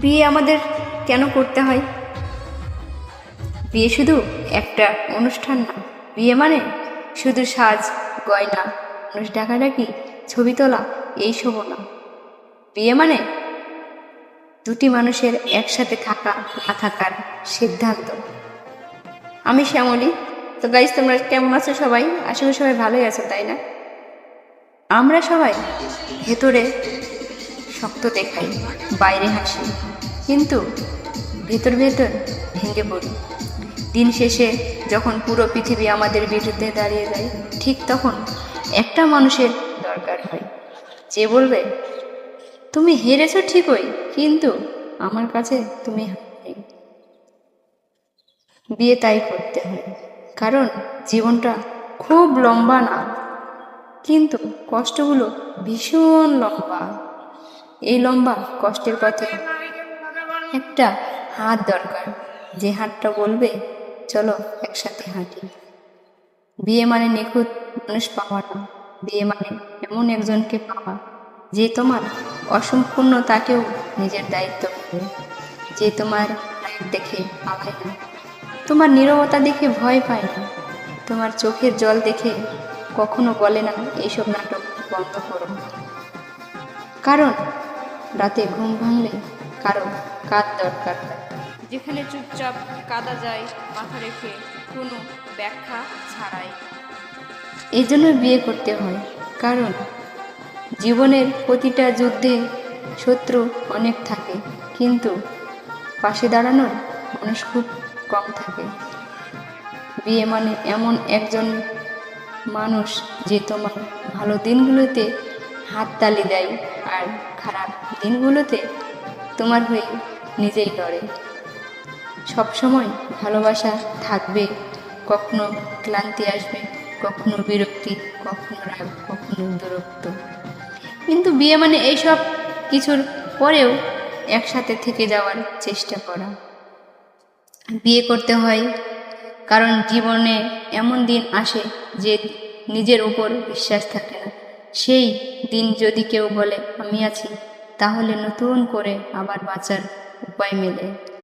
বিয়ে আমাদের কেন করতে হয়? বিয়ে শুধু একটা অনুষ্ঠান না। বিয়ে মানে শুধু সাজ, গয়না, মানুষ ডাকাডাকি, ছবি তোলা এইসবও না। বিয়ে মানে দুটি মানুষের একসাথে থাকা না থাকার সিদ্ধান্ত। আমি শ্যামলী। তো গাইজ, তোমরা কেমন আছো সবাই? আশা করি সবাই ভালোই আছো, তাই না? আমরা সবাই ভেতরে শক্ত দেখাই, বাইরে হাসি, কিন্তু ভেতর ভেতর ভেঙে পড়ি। দিন শেষে যখন পুরো পৃথিবী আমাদের বিরুদ্ধে দাঁড়িয়ে যায়, ঠিক তখন একটা মানুষের দরকার হয়, যে বলবে তুমি হেরেছো ঠিকই, কিন্তু আমার কাছে তুমি হারনি। বিয়ে তাই করতে হয়, কারণ জীবনটা খুব লম্বা না, কিন্তু কষ্টগুলো ভীষণ লম্বা। এই লম্বা কষ্টের পথে একটা হাত দরকার, যে হাতটা বলবে চলো একসাথে হাঁটি। বিয়ে মানে নিখুঁত মানুষ পাওয়া না। বিয়ে মানে এমন একজনকে পাওয়া যে তোমার অসম্পূর্ণতাকেও নিজের দায়িত্ব করে, যে তোমার রাগ দেখে পালায় না, তোমার নীরবতা দেখে ভয় পায় না, তোমার চোখের জল দেখে কখনো বলে না এইসব নাটক বন্ধ করো। কারণ রাতে ঘুম ভাঙলে কারো কাঁধ দরকার হয়, যেখানে চুপচাপ কাঁদা যায় মাথা রেখে, কোনো ব্যাখ্যা ছাড়াই। এই জন্য বিয়ে করতে হয়, কারণ জীবনের প্রতিটা যুদ্ধে শত্রু অনেক থাকে, কিন্তু পাশে দাঁড়ানোর মানুষ খুব কম থাকে। বিয়ে মানে এমন একজন মানুষ যে তোমার ভালো দিনগুলোতে হাততালি দেয়, আর খারাপ দিনগুলোতে তোমার হয়ে নিজেই লড়ে। সবসময় ভালোবাসা থাকবে, কখনো ক্লান্তি আসবে, কখনো বিরক্তি, কখনো রাগ, কখনো দূরত্ব, কিন্তু বিয়ে মানে এইসব কিছুর পরেও একসাথে থেকে যাওয়ার চেষ্টা করা। বিয়ে করতে হয় কারণ জীবনে এমন দিন আসে যে নিজের উপর বিশ্বাস থাকে না। সেই দিন যদি কেউ বলে আমি আছি, তাহলে নতুন করে আবার বাঁচার উপায় মেলে।